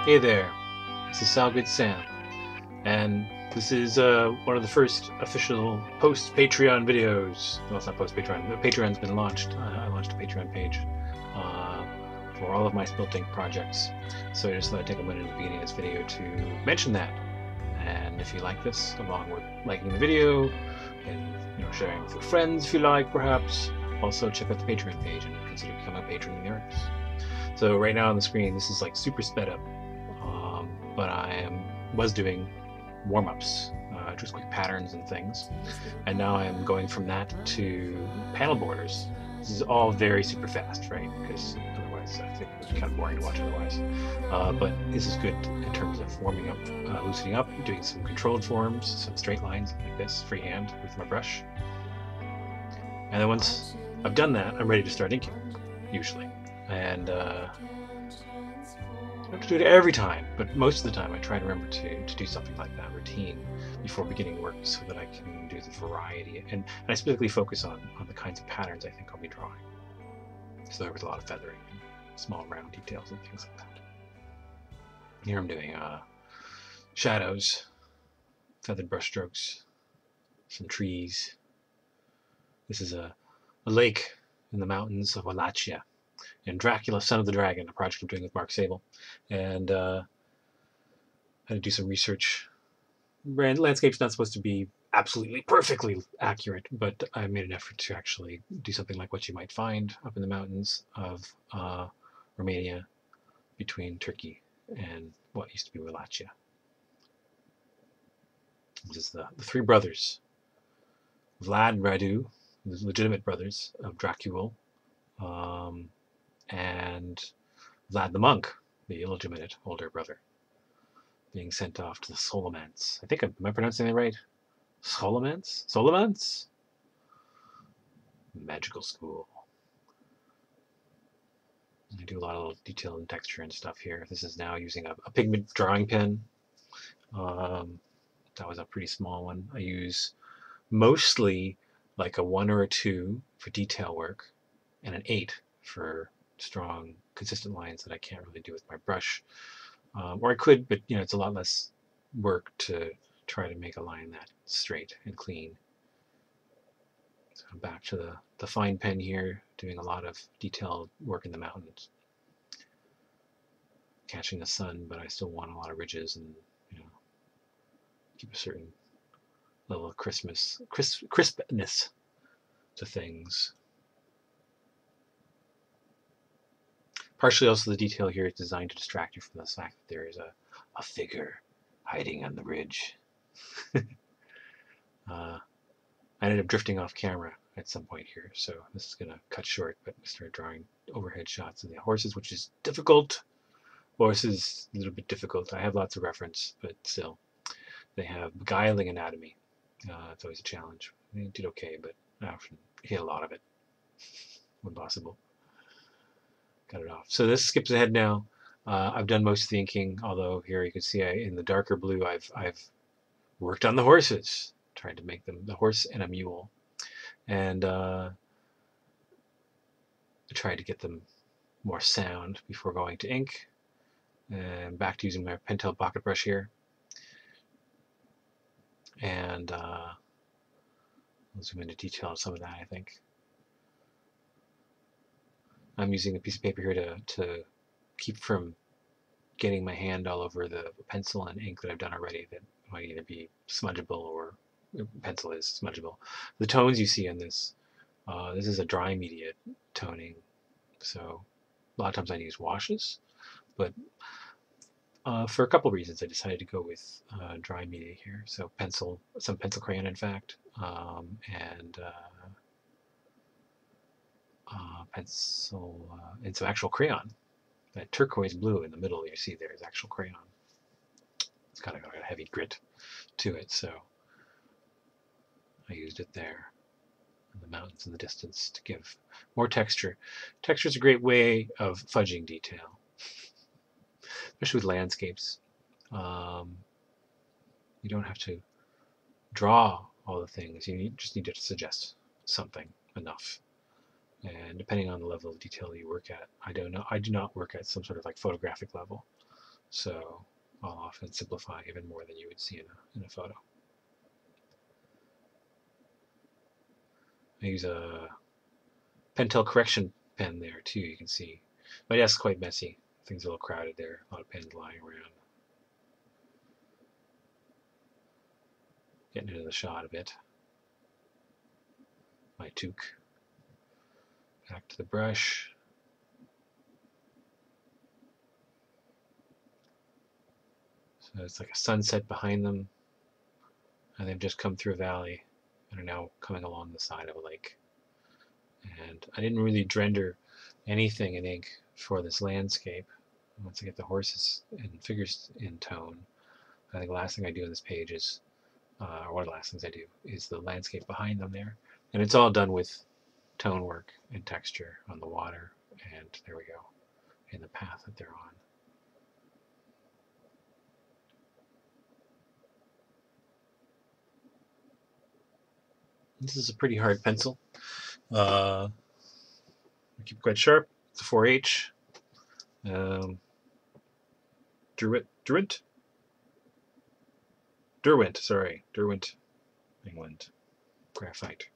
Hey there, this is Salgood Sam, and this is one of the first official post-Patreon videos. Well, it's not post-Patreon, but Patreon's been launched. I launched a Patreon page uh, for all of my Spilt Ink projects, so I just thought I'd take a minute at the beginning of this video to mention that. And if you like this, along with liking the video and sharing with your friends if you like, perhaps, also check out the Patreon page and consider becoming a patron in the arts. So right now on the screen, this is like super sped up. But was doing warm-ups, just quick patterns and things, and now I'm going from that to panel borders. This is all very super fast, right? Because otherwise I think it would be kind of boring to watch otherwise. But this is good in terms of warming up, loosening up, doing some controlled forms, some straight lines like this, freehand with my brush. And then once I've done that, I'm ready to start inking, usually. And I have to do it every time, but most of the time I try to remember to do something like that routine before beginning work so that I can do the variety. And I specifically focus on the kinds of patterns I think I'll be drawing. So there was a lot of feathering and small round details and things like that. Here I'm doing shadows, feathered brush strokes, some trees. This is a lake in the mountains of Wallachia. And Dracula, Son of the Dragon, a project I'm doing with Mark Sable. And I had to do some research. Landscape's not supposed to be absolutely perfectly accurate, but I made an effort to actually do something like what you might find up in the mountains of Romania between Turkey and what used to be Wallachia. This is the three brothers, Vlad and Radu, the legitimate brothers of Dracula, and Vlad the monk, the illegitimate older brother, being sent off to the Solomons. I think, am I pronouncing that right? Solomons? Solomons? Magical school. I do a lot of detail and texture and stuff here. This is now using a pigment drawing pen. That was a pretty small one. I use mostly like a 1 or a 2 for detail work and an 8 for strong, consistent lines that I can't really do with my brush. Or I could, but it's a lot less work to try to make a line that straight and clean. So I'm back to the fine pen here, doing a lot of detailed work in the mountains. Catching the sun, but I still want a lot of ridges and keep a certain level of crispness to things. Partially also the detail here is designed to distract you from the fact that there is a figure hiding on the ridge. I ended up drifting off camera at some point here, so this is going to cut short, but I started drawing overhead shots of the horses, which is difficult. Horses, a little bit difficult. I have lots of reference, but still. They have beguiling anatomy. It's always a challenge. I did okay, but I often hit a lot of it when possible. Cut it off. So this skips ahead now. I've done most of the inking, although here you can see in the darker blue I've worked on the horses, tried to make them the horse and a mule, and I tried to get them more sound before going to ink. And back to using my Pentel pocket brush here, and I'll zoom into detail on some of that. I think I'm using a piece of paper here to keep from getting my hand all over the pencil and ink that I've done already that might either be smudgeable or pencil is smudgeable. The tones you see in this, this is a dry media toning, so a lot of times I use washes, but for a couple reasons I decided to go with dry media here. So some pencil crayon in fact, and pencil and some actual crayon. That turquoise blue in the middle you see there is actual crayon. It's kind of got a heavy grit to it, so I used it there. And the mountains in the distance to give more texture. Texture is a great way of fudging detail, especially with landscapes. You don't have to draw all the things. You just need to suggest something enough. And depending on the level of detail you work at, I do not work at some sort of like photographic level. so I'll often simplify even more than you would see in a photo. I use a Pentel correction pen there too, you can see. My desk's quite messy. Things are a little crowded there, a lot of pens lying around. Getting into the shot a bit. My toque. Back to the brush. So it's like a sunset behind them. And they've just come through a valley and are now coming along the side of a lake. And I didn't really render anything in ink for this landscape. Once I get the horses and figures in tone, I think the last thing I do on this page is, or one of the last things I do, is the landscape behind them there. And it's all done with tone work and texture on the water, and there we go, in the path that they're on. This is a pretty hard pencil. Keep it quite sharp. It's a 4H. Derwent, England, graphite.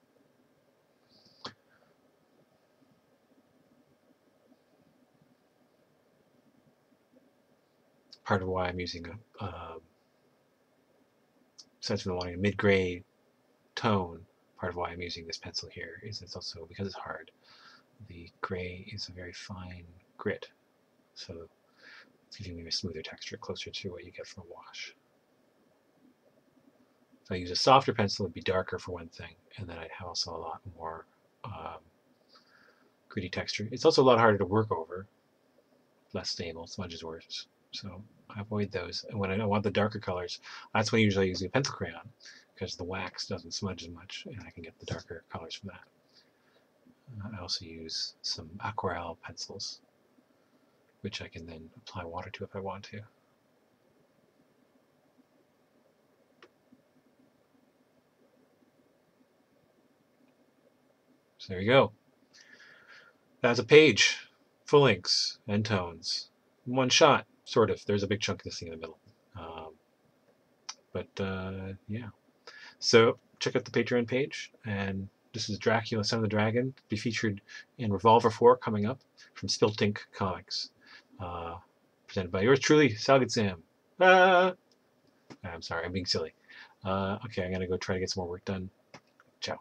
Part of why I'm using besides from wanting a mid-gray tone, part of why I'm using this pencil here is it's also, because it's hard, the gray is a very fine grit, so it's giving me a smoother texture, closer to what you get from a wash. If I use a softer pencil, it'd be darker for one thing, and then I'd have also a lot more gritty texture. It's also a lot harder to work over, less stable, smudges worse. So I avoid those. And when I want the darker colors, that's when I usually use a pencil crayon, because the wax doesn't smudge as much, and I can get the darker colors from that. I also use some aquarelle pencils, which I can then apply water to if I want to. So there you go. That's a page, full inks and tones. One shot, sort of. There's a big chunk of this thing in the middle. Yeah. So check out the Patreon page, and this is Dracula Son of the Dragon, to be featured in Revolver 4 coming up from Spilt Ink Comics. Presented by yours truly, Salgid Sam. I'm sorry, I'm being silly. Okay, I'm going to go try to get some more work done. Ciao.